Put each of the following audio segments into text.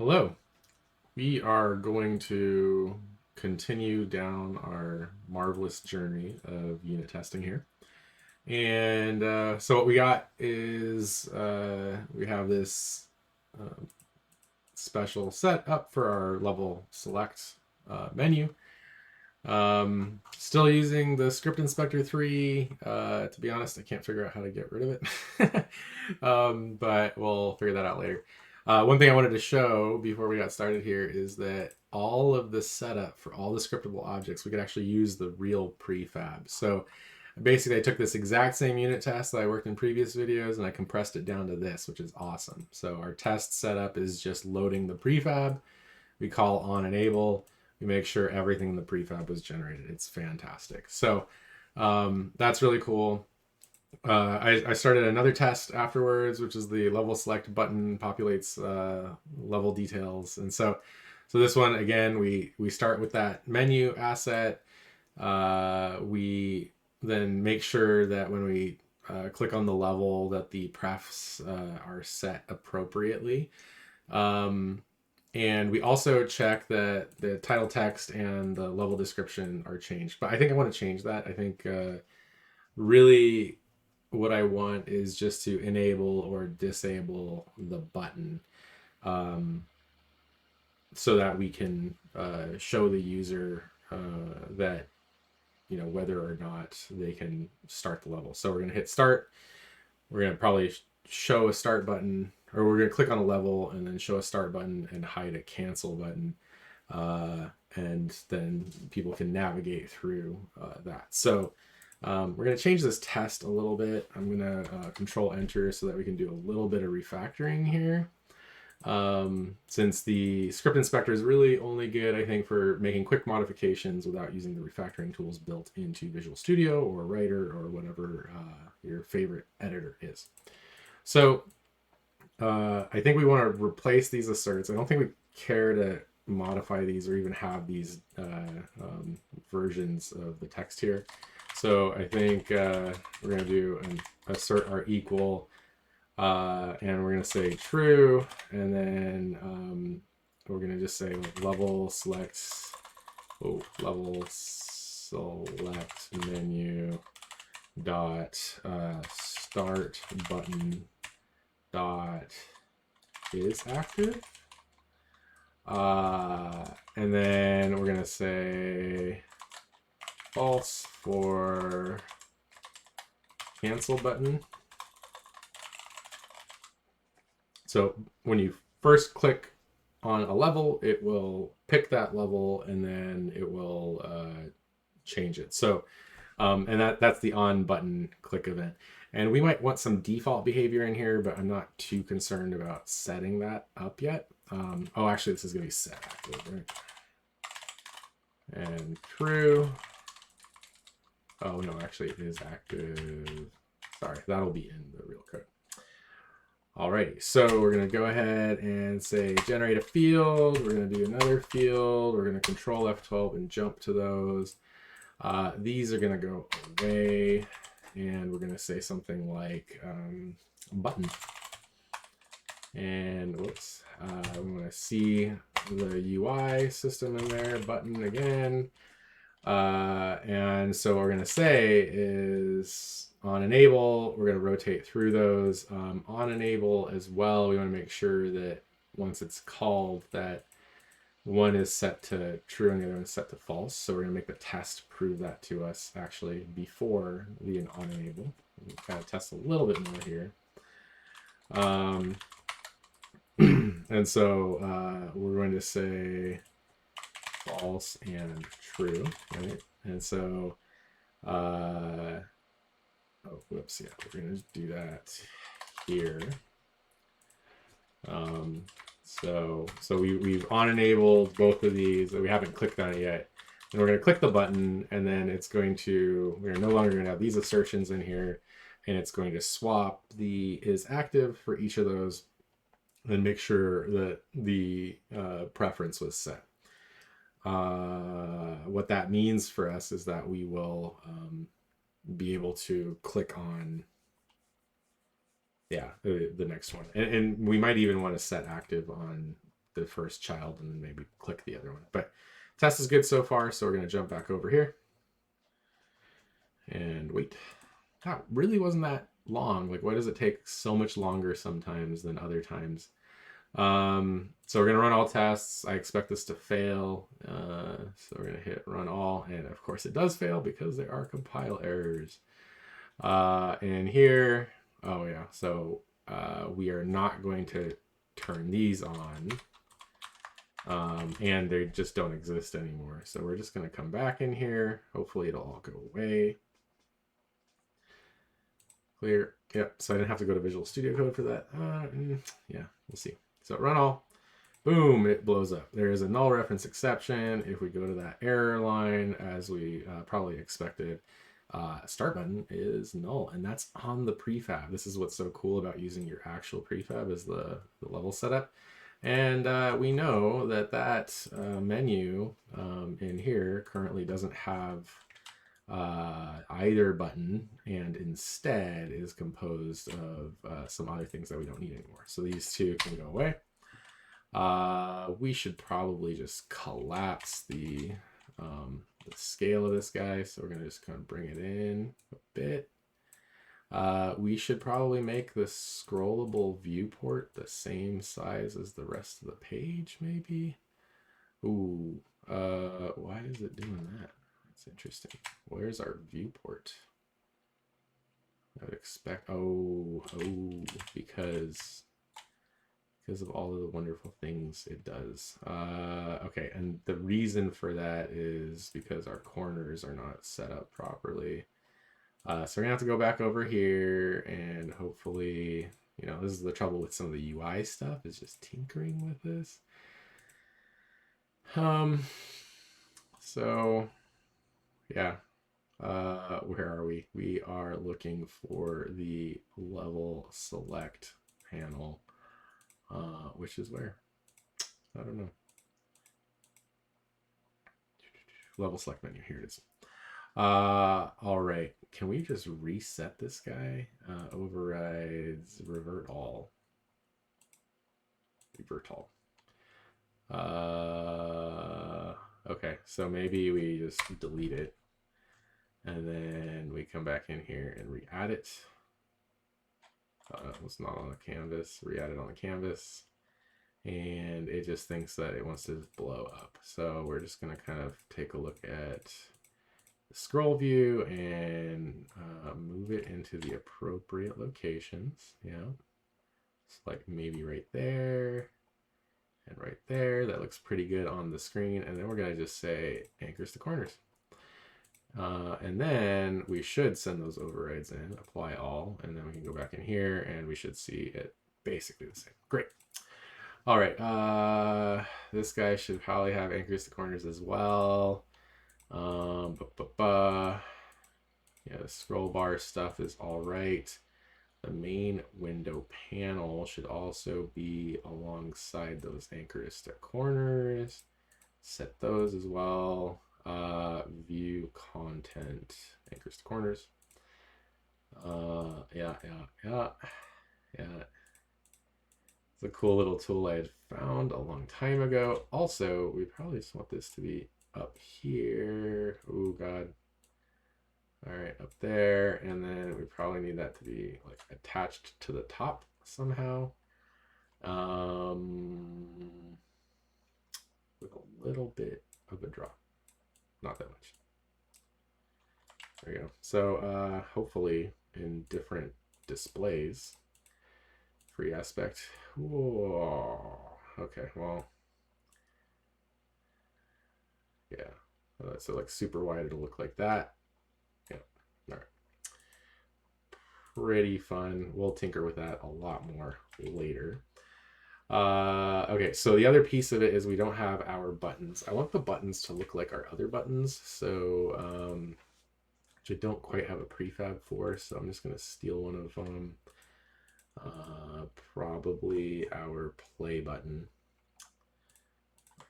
Hello. We are going to continue down our marvelous journey of unit testing here. And so what we got is we have this uh, special set up for our level select menu. Still using the script inspector 3. To be honest, I can't figure out how to get rid of it. But we'll figure that out later. One thing I wanted to show before we got started here is that all of the setup for all the scriptable objects, we could actually use the real prefab. So basically I took this exact same unit test that I worked in previous videos and I compressed it down to this, which is awesome. So our test setup is just loading the prefab. We call on enable. We make sure everything in the prefab was generated. It's fantastic. So that's really cool. I started another test afterwards, which is the level select button populates level details. And so this one, again, we start with that menu asset. We then make sure that when we click on the level that the prefs are set appropriately. And we also check that the title text and the level description are changed. But I think I want to change that. I think really what I want is just to enable or disable the button um, so that we can show the user that, whether or not they can start the level. So we're going to hit start. We're going to probably show a start button, or we're going to click on a level and then show a start button and hide a cancel button. And then people can navigate through that. So we're going to change this test a little bit. I'm going to control enter so that we can do a little bit of refactoring here. Since the script inspector is really only good, I think, for making quick modifications without using the refactoring tools built into Visual Studio or Writer or whatever your favorite editor is. So I think we want to replace these asserts. I don't think we care to modify these or even have these versions of the text here. So I think we're going to do an assert our equal, and we're going to say true, and then we're going to just say level select menu dot start button dot is active, and then we're going to say false for cancel button. So when you first click on a level, it will pick that level and then it will change it. So and that's the on button click event. And we might want some default behavior in here, but I'm not too concerned about setting that up yet. Oh, actually, this is going to be set active, right? And true. Oh, no, actually, it is active. Sorry, that'll be in the real code. Alrighty, so we're going to go ahead and say generate a field. We're going to do another field. We're going to control F12 and jump to those. These are going to go away, and we're going to say something like button. And whoops, we want to see the UI system in there, button again. And so what we're going to say is on enable, we're going to rotate through those. On enable as well, we want to make sure that once it's called that one is set to true and the other one is set to false. So we're going to make the test prove that to us actually before the on enable. We'll kind of test a little bit more here. And so we're going to say false and true, right? And so, oh, whoops, yeah, we're going to do that here. So we've on enabled both of these. We haven't clicked on it yet. And we're going to click the button, and then it's going to, we're no longer going to have these assertions in here, and it's going to swap the is active for each of those and make sure that the preference was set. What that means for us is that we will be able to click on the next one, and we might even want to set active on the first child and then maybe click the other one. But test is good so far, so we're going to jump back over here and wait. That really wasn't that long. Like, why does it take so much longer sometimes than other times? So we're going to run all tests. I expect this to fail. So we're going to hit run all. And of course it does fail because there are compile errors. And here, oh yeah, so we are not going to turn these on. And they just don't exist anymore. So we're just going to come back in here. Hopefully it'll all go away. Clear. Yep. So I didn't have to go to Visual Studio Code for that. Yeah, we'll see. So run all. Boom, it blows up. There is a null reference exception. If we go to that error line, as we probably expected, start button is null, and that's on the prefab. This is what's so cool about using your actual prefab is the level setup. And we know that that menu in here currently doesn't have either button, and instead is composed of some other things that we don't need anymore. So these two can go away. We should probably just collapse the scale of this guy. So we're going to just kind of bring it in a bit. We should probably make the scrollable viewport the same size as the rest of the page, maybe. Ooh, why is it doing that? That's interesting. Where's our viewport? I would expect, because of all of the wonderful things it does. Okay, and the reason for that is because our corners are not set up properly. So we're gonna have to go back over here and hopefully, you know, this is the trouble with some of the UI stuff, is just tinkering with this. So yeah, where are we? We are looking for the level select panel, which is where? I don't know. Level select menu, here it is. All right, can we just reset this guy? Overrides, revert all. Okay, so maybe we just delete it. And then we come back in here and re-add it. It was not on the canvas, re-add it on the canvas. And it just thinks that it wants to blow up. So we're just gonna kind of take a look at the scroll view and move it into the appropriate locations. Yeah, it's like maybe right there and right there. That looks pretty good on the screen. And then we're gonna just say anchors to corners. And then we should send those overrides in, apply all, and then we can go back in here and we should see it basically the same. Great. All right, this guy should probably have anchors to corners as well. Yeah, the scroll bar stuff is all right. The main window panel should also be alongside those anchors to corners. Set those as well. View content, anchors to corners. Yeah. It's a cool little tool I had found a long time ago. Also, we probably just want this to be up here. Oh God. All right, up there, and then we probably need that to be like attached to the top somehow. With a little bit of a drop. Not that much. There you go. So hopefully in different displays, free aspect. Whoa. Okay, well, yeah. So like super wide, it'll look like that. Yeah. All right. Pretty fun. We'll tinker with that a lot more later. Okay, so the other piece of it is we don't have our buttons. I want the buttons to look like our other buttons, so which I don't quite have a prefab for, so I'm just going to steal one of them. Probably our play button.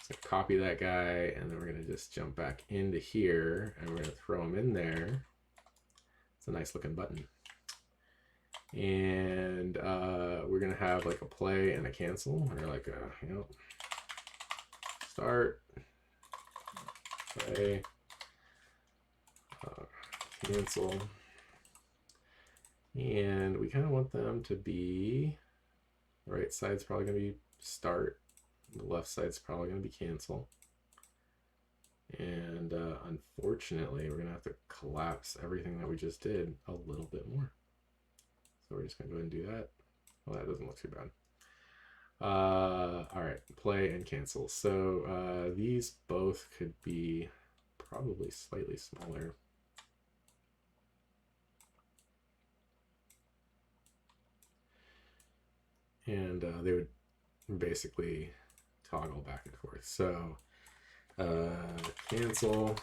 So copy that guy, and then we're going to just jump back into here, and we're going to throw him in there. It's a nice looking button. And we're going to have like a play and a cancel, or like a, you know, start, play, cancel, and we kind of want them to be, the right side's probably going to be start, the left side's probably going to be cancel. And unfortunately, we're going to have to collapse everything that we just did a little bit more. So we're just going to go ahead and do that. Well, that doesn't look too bad. All right, play and cancel. So these both could be probably slightly smaller. And they would basically toggle back and forth. So cancel.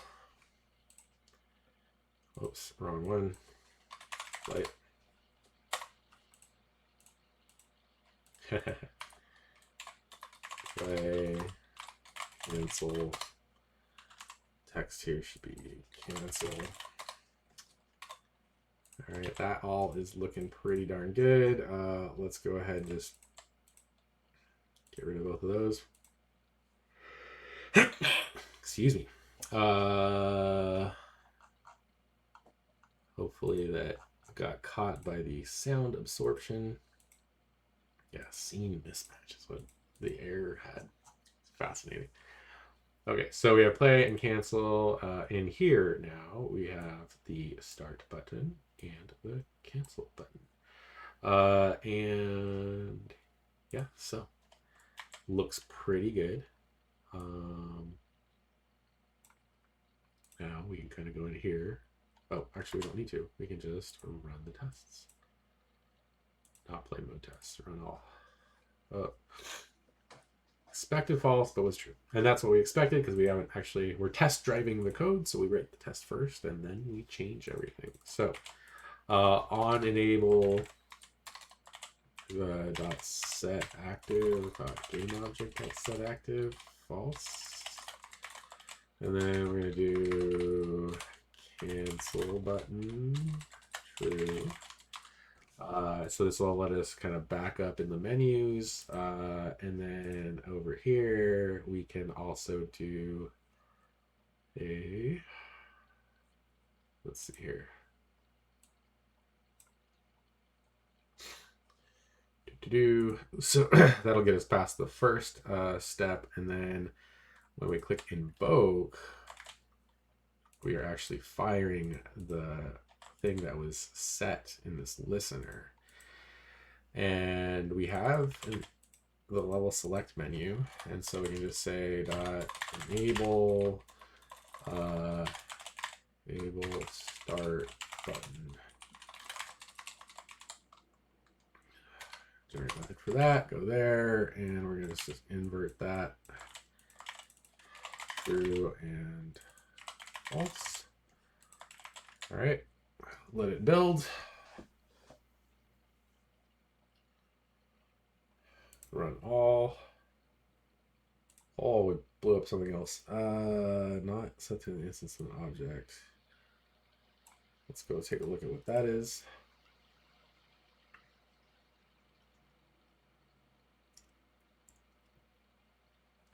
Oops, wrong one. Light. Play, cancel. Text here should be cancel. All right, that all is looking pretty darn good. Let's go ahead and just get rid of both of those. Excuse me. Hopefully that got caught by the sound absorption. Yeah, scene mismatch is what the error had. It's fascinating. Okay, so we have play and cancel. In here now, we have the start button and the cancel button. And yeah, so looks pretty good. Now we can kind of go in here. Oh, actually, we don't need to. We can just run the tests. Not play mode tests, run all. Expected false, but was true. And that's what we expected because we haven't actually, we're test driving the code. So we write the test first and then we change everything. So on enable dot set active dot game object dot set active false. And then we're going to do cancel button true. So this will let us kind of back up in the menus. And then over here, we can also do a, let's see here. So that'll get us past the first step. And then when we click invoke, we are actually firing the thing that was set in this listener. And we have the level select menu. And so we can just say dot enable start button. Generate method for that, go there, and we're gonna just invert that true and false. All right, let it build. Run all. All would blow up something else. Not set to an instance of an object. Let's go take a look at what that is.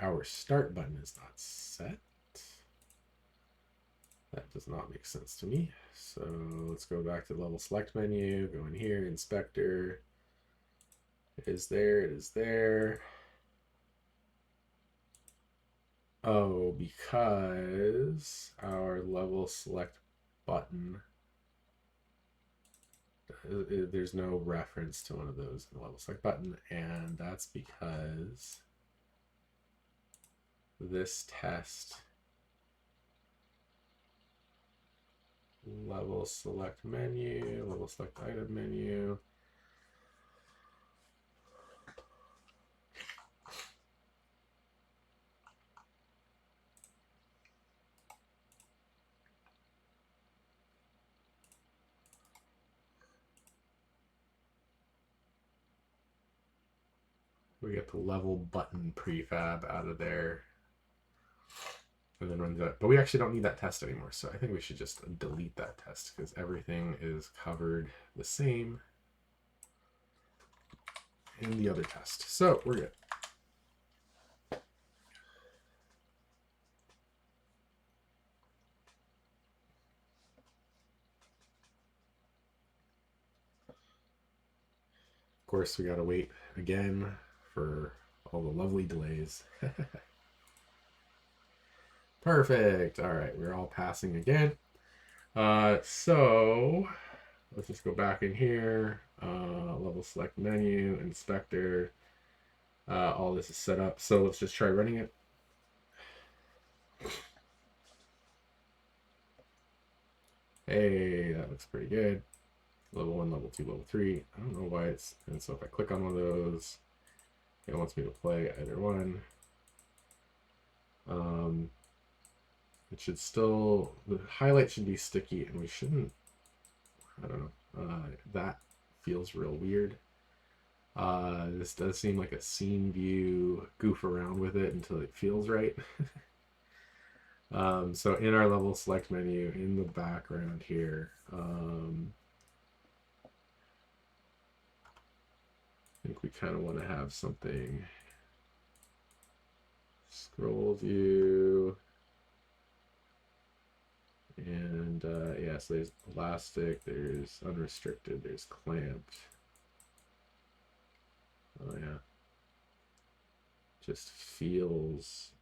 Our start button is not set. That does not make sense to me. So let's go back to the level select menu, go in here, inspector. It is there, it is there. Oh, because our level select button, there's no reference to one of those in the level select button, and that's because this test level select menu, level select item menu. We get the level button prefab out of there. And then run that. But we actually don't need that test anymore. So I think we should just delete that test because everything is covered the same in the other test. So we're good. course, we gotta wait again for all the lovely delays. Perfect. All right, we're all passing again. So let's just go back in here. Level select menu, inspector. All this is set up. So let's just try running it. Hey, that looks pretty good. Level 1, level 2, level 3. I don't know why it's... And so if I click on one of those, it wants me to play either one. It should still... The highlight should be sticky, and we shouldn't... I don't know. That feels real weird. This does seem like a scene view. Goof around with it until it feels right. So in our level select menu, in the background here, I think we kind of want to have something. Scroll view. And yeah, so there's elastic, there's unrestricted, there's clamped. Oh yeah. Just feels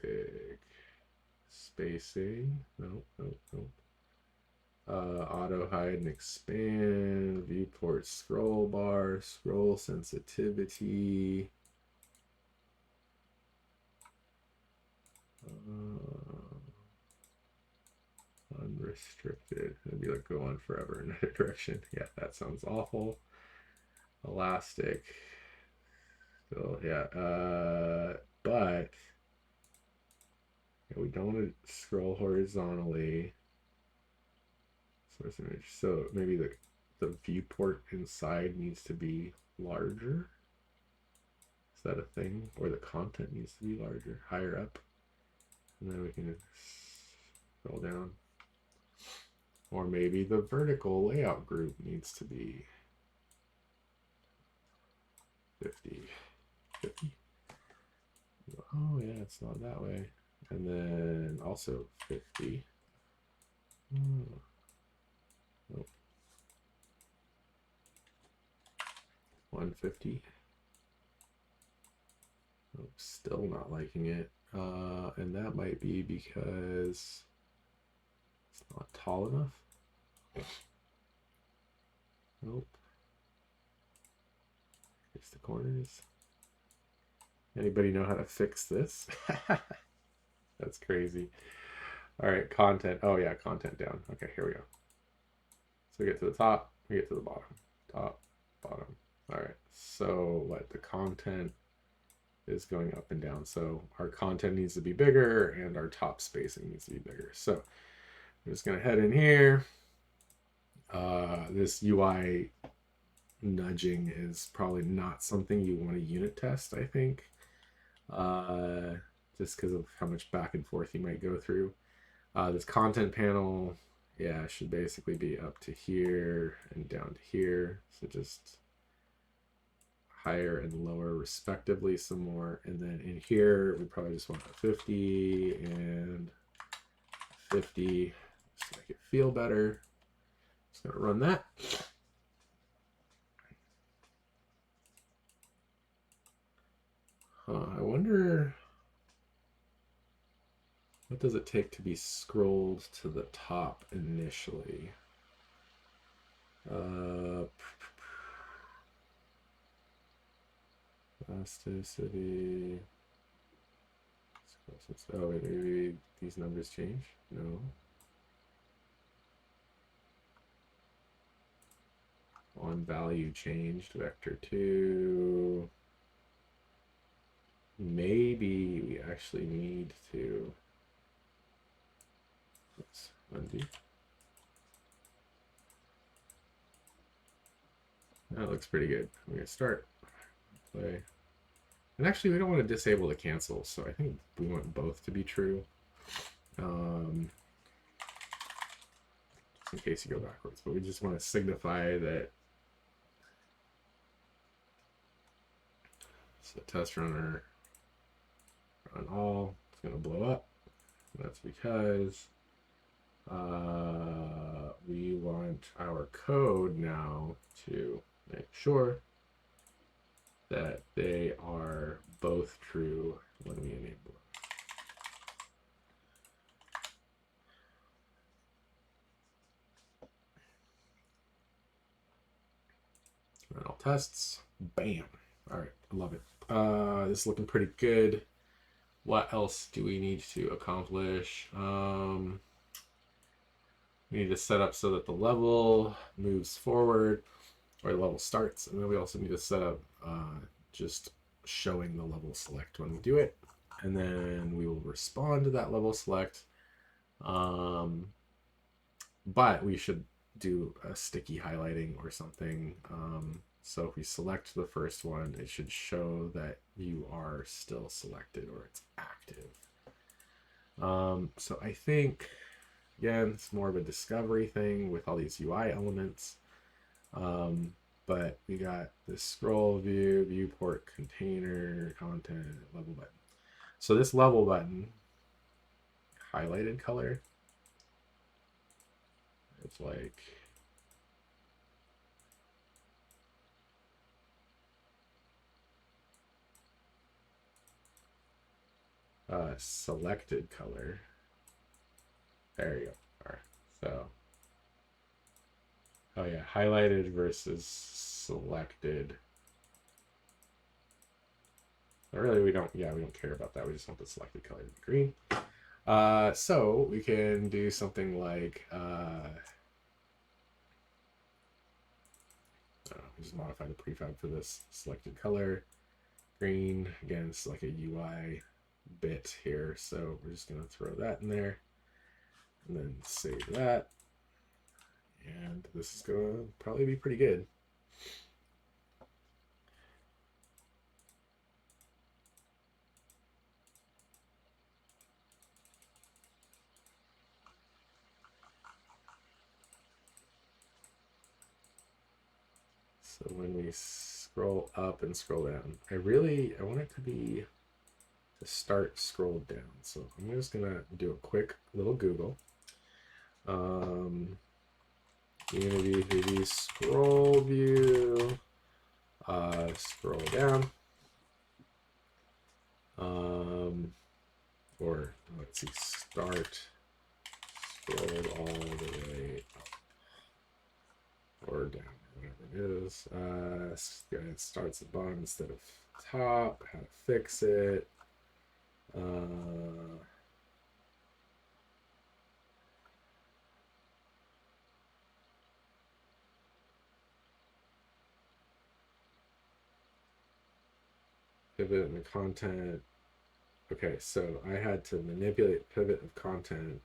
big. Spacing. Nope. Auto hide and expand. Viewport scroll bar. Scroll sensitivity. Unrestricted. It'd be like go on forever in either direction. Yeah, that sounds awful. Elastic. Still, yeah. But yeah, we don't want to scroll horizontally. Source image. So maybe the viewport inside needs to be larger. Is that a thing? Or the content needs to be larger, higher up. And then we can scroll down. Or maybe the vertical layout group needs to be 50. Oh yeah, it's not that way. And then also 50. Nope. 150. Nope, still not liking it. And that might be because it's not tall enough. Nope. Fix the corners. Anybody know how to fix this? That's crazy. All right, content. Oh yeah, content down. Okay, here we go. So we get to the top, we get to the bottom. Top, bottom. All right, so what the content is going up and down. So our content needs to be bigger and our top spacing needs to be bigger. So I'm just gonna head in here. This UI nudging is probably not something you want to unit test, I think. Just because of how much back and forth you might go through. This content panel, yeah, should basically be up to here and down to here. So just higher and lower respectively some more. And then in here, we probably just want a 50 and 50 just to make it feel better. Just gonna run that. I wonder, what does it take to be scrolled to the top initially? Elasticity. Oh, wait, maybe these numbers change? No. On value changed, vector 2. Maybe we actually need to, let's undo. That looks pretty good. We're gonna start, play. And actually we don't want to disable the cancel, so I think we want both to be true. Just in case you go backwards, but we just want to signify that. So test runner on all, it's gonna blow up. That's because we want our code now to make sure that they are both true when we enable them. Run all tests. Bam. All right, I love it. This is looking pretty good. What else do we need to accomplish? We need to set up so that the level moves forward, or the level starts, and then we also need to set up just showing the level select when we do it, and then we will respond to that level select. But we should do a sticky highlighting or something. So if we select the first one, it should show that you are still selected or it's active. So I think, again, it's more of a discovery thing with all these UI elements. But we got this scroll view, viewport, container, content, level button. So this level button, highlighted color, it's like selected color. There you go. All right. So, oh yeah, highlighted versus selected. Really, we don't care about that. We just want the selected color to be green. So we can do something like just modify the prefab for this selected color. Green, again, it's like a UI bit here, so we're just going to throw that in there and then save that, and this is going to probably be pretty good. So when we scroll up and scroll down, I want it to start scroll down. So I'm just gonna do a quick little Google. Unity 3D scroll view, scroll down. Or let's see, start scroll all the way up or down, whatever it is. It starts at the bottom instead of top. How to fix it? Pivot in the content. Okay, so I had to manipulate pivot of content.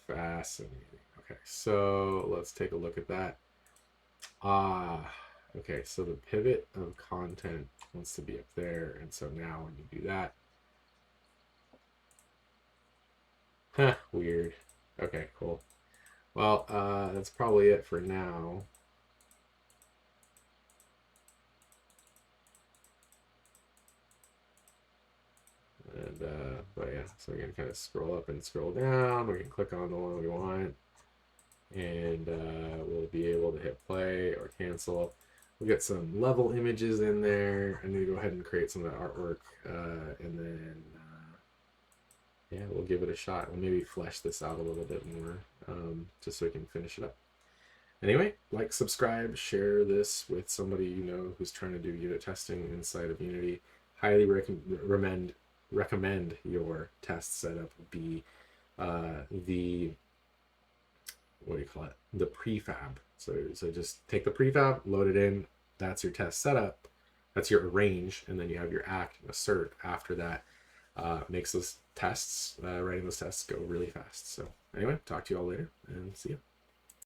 Fascinating. Okay, so let's take a look at that. Okay, so the pivot of content wants to be up there, and so now when you do that, weird. Okay, cool. Well, that's probably it for now. And but yeah, so we can kind of scroll up and scroll down. We can click on the one we want, and we'll be able to hit play or cancel. We'll get some level images in there. I need to go ahead and create some of that artwork, and then yeah, we'll give it a shot. We'll maybe flesh this out a little bit more, just so we can finish it up. Anyway, like, subscribe, share this with somebody you know who's trying to do unit testing inside of Unity. Highly recommend your test setup be the, what do you call it, the prefab. So just take the prefab, load it in, that's your test setup, that's your arrange, and then you have your act and assert after that. Makes those tests, writing those tests, go really fast. So anyway, talk to you all later and see you.